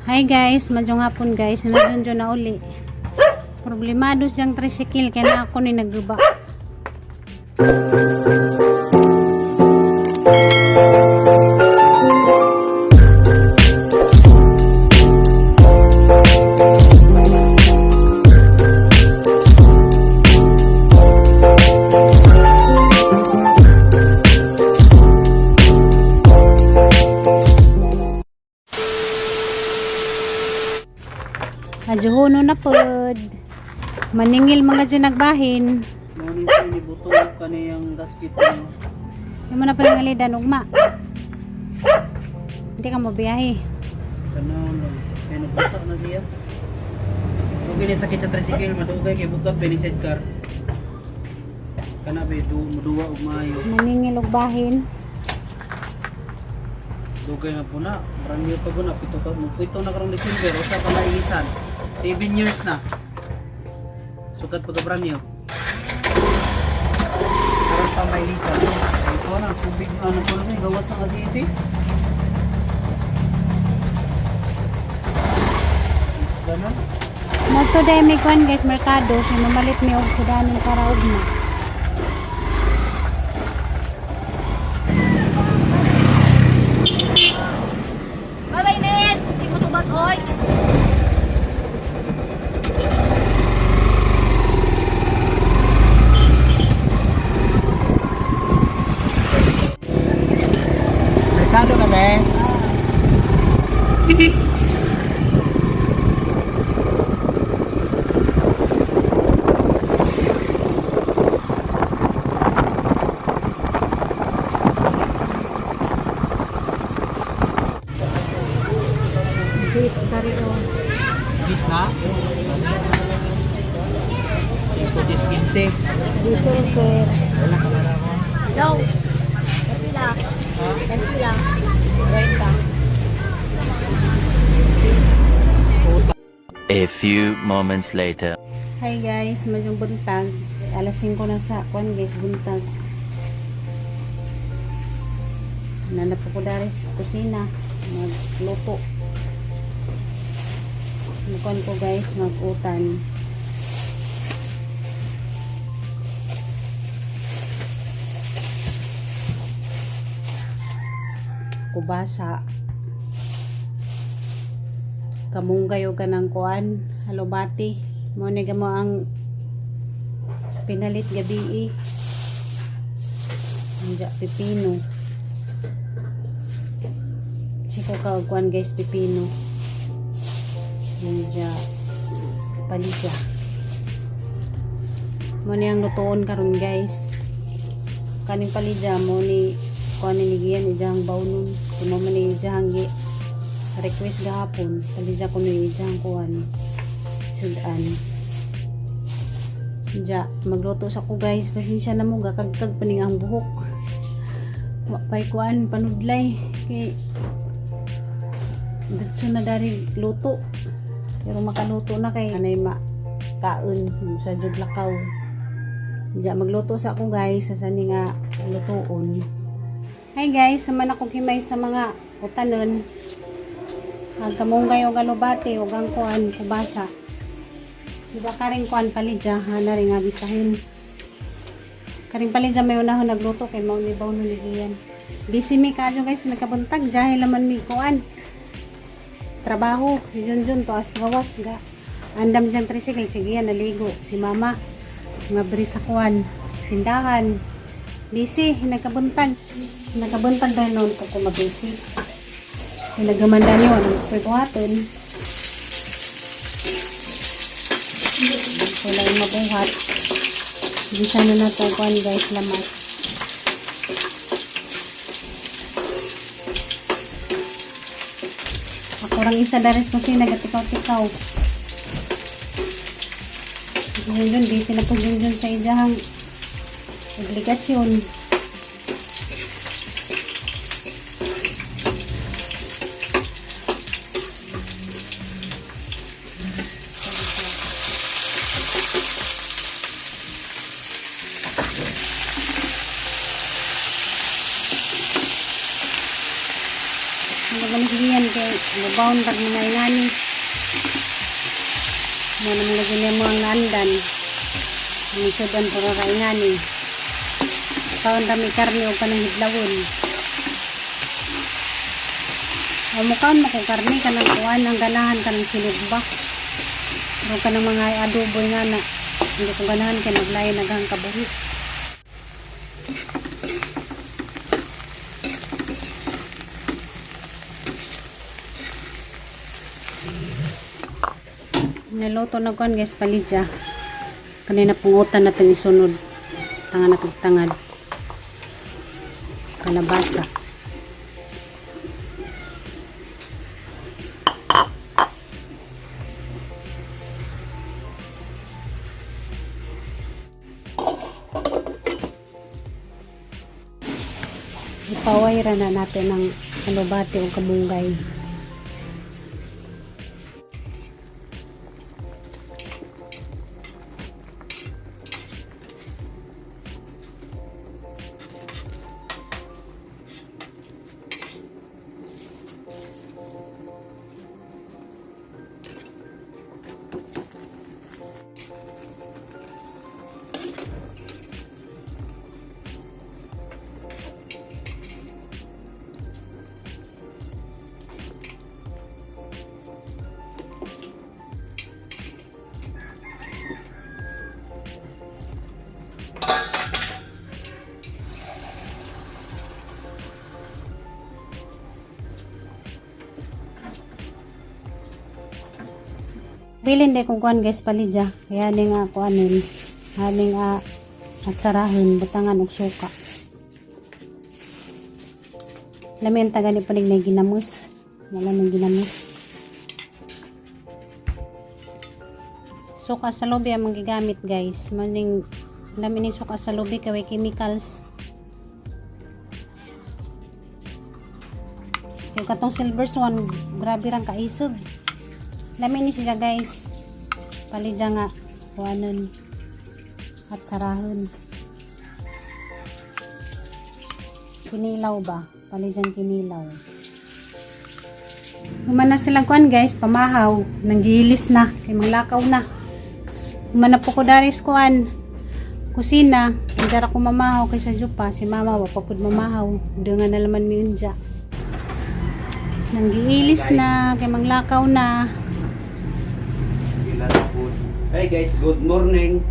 Hi guys, madyo nga pun guys, nadyon na uli. Problemado siyang tricycle kaya na ako ni nagguba. Adyohono na pod. Maningil mga dyan nagbahin. Morning sa inibuto ka niyang gasket mo. Yung mo na pala nga lidan, ugma. Hindi ka mabiyahe. Tanaw na. Kaya nagbasak na siya. Kung sakit sa tricycle, madugay kay bukat pa ni sidecar. Kana ba maduwa og maayo. Maningil og bahin. Dugay na po na. Brand new pa po na. Pito na karong December. Usa pa na ilisan. 7 years na. Sukat pa ka brand new. Karon pa may ilisan. Ito na. Tubig ano po na. Gawas na kasi ito. Ganun. Moto day may kwan guys, merkado. Sinumalit mi og sudanin para ugma. Bye-bye, Ned! Hindi mo tubag, oy! Merkado ka ba? Beef kariro. Bis na? 15. Diesel sir. Wala ka na ako. Go! Kasi lang. Kasi lang. Right ka. A few moments later. Hi guys, madyong buntag. Alas 5 na sa kwan guys, buntag. Nanap ko dari sa kusina. Magluto. Magkuhan ko guys, mag-utan. Kubasa. Kamunggay o ganang kuan. Halobati. Muna mo ang pinalit gabi Anja pipino. Chiko ka og kuan guys, pipino. Anja palika. Muna ang lutoon karon guys. Kaning palija mo ni kuan ni giyan ijang bawnon. Kuno man ni ijang request gahapon. Palija ko ni ijang kuan. Sudan. Ja, magluto sa ko guys. Pasensya na mo gakagkag paning ang buhok. Wapay kuan panudlay kay dito na dari luto. Pero makaluto na kay anay kaon sa jud lakaw. Ja, magluto sa ko guys sa sani nga lutoon. Hi guys, saman ako himay sa mga utanon. Ang kamunggay o galubati o ang kuan kubasa. Diba karing kuan palidya na rin nga bisahin. Karing palidya may unahon nagluto kay mao ni baw ni giyan. Busy mi kadyo guys nagkabuntag dahil laman mi kuan. Trabaho, jun to gawas ga. Andam siyang tricycle sige yan naligo si mama. Nga bri sa kuan tindahan. Busy nagkabuntag. Nagkabuntag dahil noon ko mabisi. Nagkamanda niyo ang pagkuhaton. Wala yung mabuhat. Hindi sana natakuan guys lamat. Ako rang isa dares ko siya nagatikaw-tikaw. Yun, busy na po yun sa ijahang obligasyon. Magaling yan kay baon tag mga ingani. Mo naman lagi niya mo ang andan. Ang sudan puro ra ingani. Kaon kami karne o panang hidlawon. O mukaon mo kung karne ka ng kuwan, ang ganahan ka ng sinugba. O ka ng mga adobo nga na. Hindi kong ganahan ka naglayan naghang kabuhi. Niluto na kuwan guys, palidya. Kanina pungutan natin isunod. Tangan natin tangad. Kalabasa. Ipawayra na natin ng alubate o kabunggay. Bilin de kung kuan guys palidya. Kaya ni nga kuanin. Haning at sarahon butangan og suka. Lamin taga ni panig na ginamos. Wala nang ginamos. Suka sa lobi ang magigamit guys. Maning lamin ni suka sa lobi kay chemicals. Yung katong silver swan grabe rang kaisog. Lamin ni siya guys. Palidya nga kuanon at sarahon. Kinilaw ba? Palidyang kinilaw. Humana silang kuan guys, pamahaw. Nanggilis na. Kay manglakaw na. Humana po ko daris kuan. Kusina. Nagdara ko mamahaw kay sa jupa. Si mama wapapod mamahaw. Dengan nalaman mi unja. Nanggiilis na. Kay manglakaw na. Hey guys, good morning.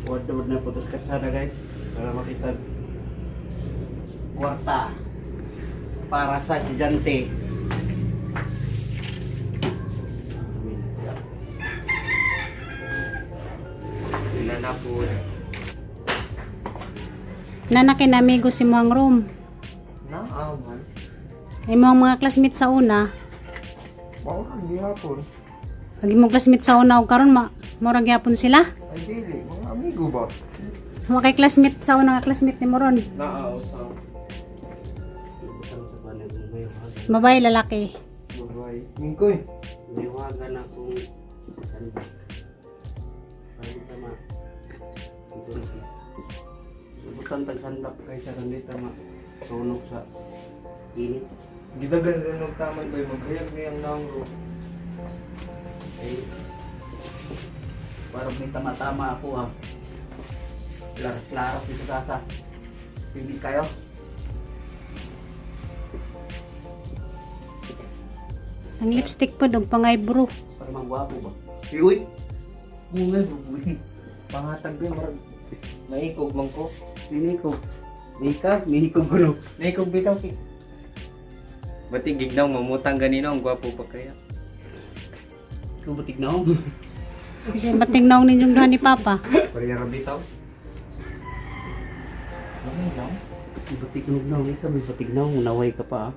Word na putus kalsada guys para makita kwarta para sa estudyante. Ilan na po? Nanakin amigo si Muang room. Naaman. Ay mga classmates sa una. Bawang di hapon. Agi mo classmates sa una o karon murag gyapon sila. Ay dili, mga amigo ba? Wa kay classmate sa una nga classmate ni Moron. Naausaw. Babae lalaki. Babae. Mingkoy. Niwagan akong sandak. Paano tama? Butan tag sandak kaysa kanita ma. Sunog sa init. Gidagan rin ng tamay bay maghayag niyang nangro. Okay. Para may tama-tama ako ha. Klaro dito sa hindi kayo. Ang lipstick po dog pangay bro. Para mangwapo ba? Uy! Bungay bubuhin. Pangatag ba marag naikog man ko. Minikog. Mihikog ko no. Naikog bitaw ki. Bati gignaw mamutang ganino ang gwapo pa kaya. Kubutig na ako. Kasi bating naong ninyong duha ni Papa. Pariyara bitaw. Ano lang? Batig na ako. Ikaw may batig na ako. Naway ka pa ah.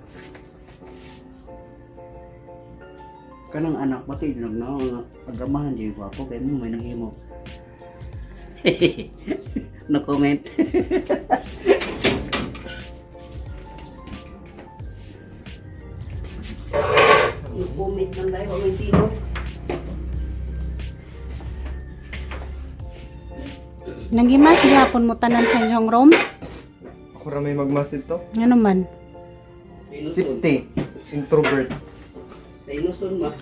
Kanang anak batig na ako. Pagamahan dyan ko ako. Kaya mo may nanghimo. No comment. Comment lang tayo. May tino. Nanggimas gihapon mo tanan sa inyong room. Ako ra may magmasid to. Ngano man? Safety. Introvert. Sa inuson ma.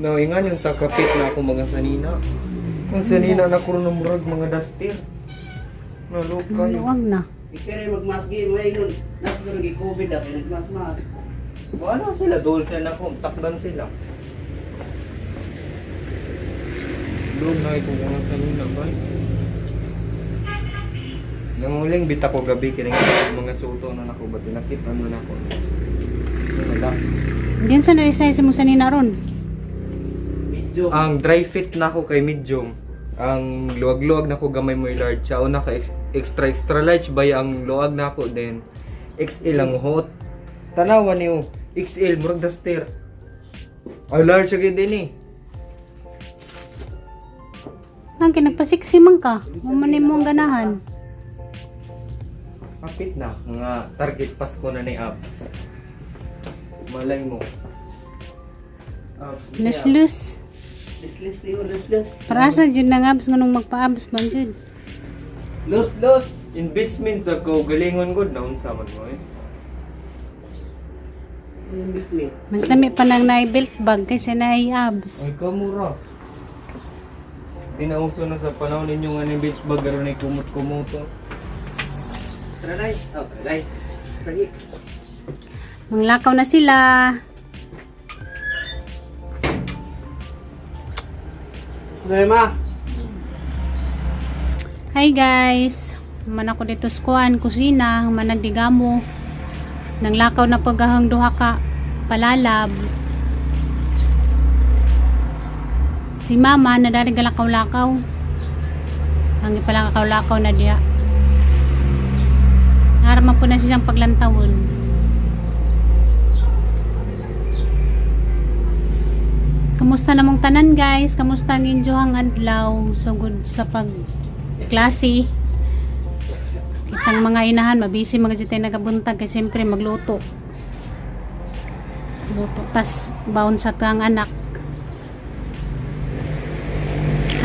No, ingan yung takapit na ako mga sanina. Kung sanina na ko ng murag mga duster. Nalukay. Huwag na. Ikere magmasgi mo ay nun. Nasa gi COVID ako nagmasmas. Wala sila, dol sila ko. Takdan sila. Doon na ito mga sanina ba? Nanguling bita ko gabi kining mga suto na nako ba tinakit ano na ko. Wala. Diyan sa na-resize mo sa nina ron. Medyo. Ang dry fit na ako kay medium. Ang luwag-luwag na ko gamay mo large. Sa una ka extra large bay ang luwag na ko then XL ang hot. Tanawan niyo XL murag duster. Ay large gyud din eh. Ang kinagpasiksi man ka. Mamanin mo ang ganahan. Kapit na mga target Pasko na ni Ab. Malay mo. Lus-lus. Lislis niyo, lislis. Para sa dyan na ngabs nga nung magpa-abs man dyan. Los, los. Investment sa ko galingon gud na unsa man mo eh. Miss me. Mas dami pa nang na-belt bag kaysa na-abs. Ay kamura. Dinauso na sa panahon ninyo nga ni bit bag aron ay kumot-kumuto. Tralay. Oh, tralay. Tangi. Manglakaw na sila. Okay, ma. Hi guys. Man ako dito sa kuan, kusina, managdigamo. Nanglakaw na pagahang duha ka palalab. Si mama na dari galakaw-lakaw. Ang ipalakaw-lakaw na diya. Harama po na siyang paglantawon. Kamusta namong tanan guys? Kamusta ang injohang adlaw? So good sa pag-klase. Kitang mga inahan, mabisi mga sitay nagabuntag kasi siyempre magluto. Luto. Tas baon sa kang anak.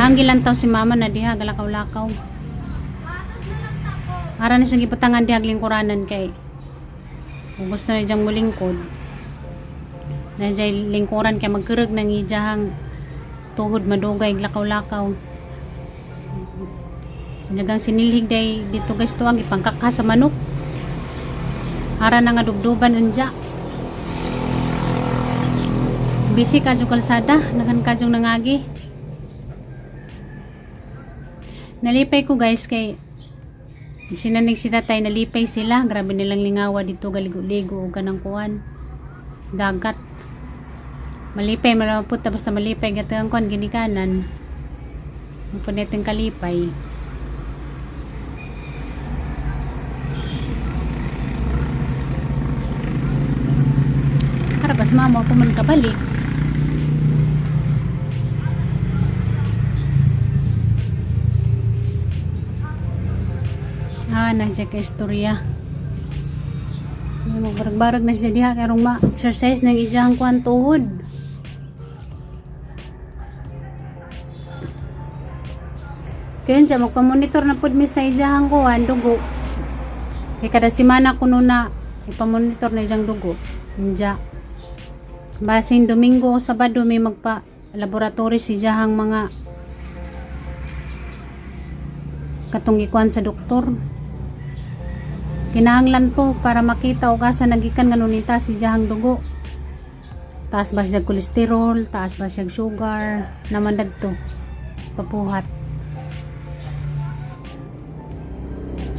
Hanggilan taw si mama na diha galakaw-lakaw. Ara na siyang ipatangan diha lingkuranan kay kung gusto na diyang mulingkod. Na diyay lingkuran kay magkurog ng ijahang tuhod madugay lakaw-lakaw. Nagang sinilhig day dito guys to ang ipangkaka sa manok. Ara na nga dugduban unja. Bisi ka jud kalsada, nagan ka jud nangagi. Nalipay ko guys kay sinanig si tatay, nalipay sila. Grabe nilang lingawa dito galigo-ligo o ganang kuwan. Dagat. Malipay, malapot basta malipay gatang kuwan ginikanan. Mapuneting kalipay. Harapas mama ako man kabalik. Nagsiya ka istorya. Magbarag-barag na siya diha karong ma-exercise ng ijahang kuan tuhod. Kaya siya magpamonitor na pud mi sa ijahang kuan dugo. Kaya kada semana kuno na ipamonitor na ijang dugo. Inja. Basin Domingo o Sabado may magpa laboratory si ijahang mga katong ikuan sa doktor. Kinahanglan to para makita og asa nagikan nga nunita si jahang dugo. Taas ba siya kolesterol, taas ba siya sugar, naman dagto. Papuhat.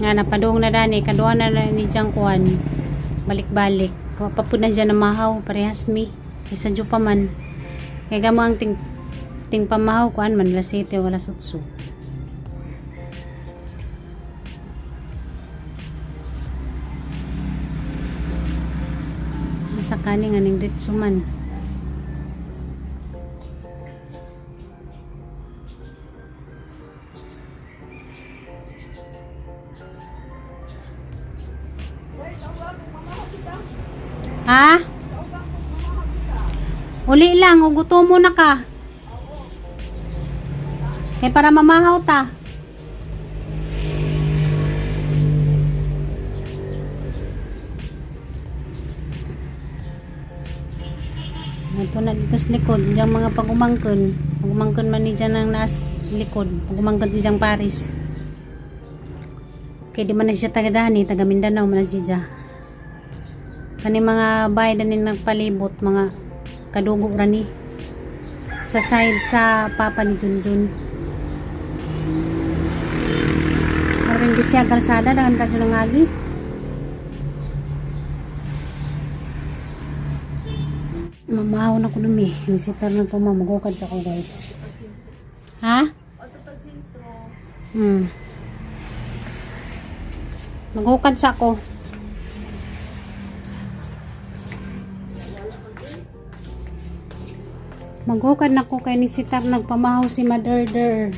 Nga napadung na dani, kaduha na ni jang kuan. Balik-balik. Papapud na siya na mahaw, parehas mi. Isa jo pa man. Kaya gamo ang ting pamahaw kuan man alas 7 o alas 8. Sa kaning aning ditso man. Ha? Uli lang, uguto mo na ka. Kaya para mamahaw ta. Ito na dito sa likod, siyang mga pagumangkon. Pagumangkon man ni dyan ang nas likod. Pagumangkon si siyang Paris. Kaya di man na siya taga Dani, taga Mindanao man na siya. Kani mga bahay na nagpalibot, mga kadugo rani. Sa side sa papa ni Junjun. Maring di siya kalsada, dahan ka dyan ng agi. Mamahaw na ko dumi. Nisitar na ko mamagukad sa ko guys. Ha? Magukad sa ko. Magukad na ko kay nisitar nagpamahaw si Mother Der.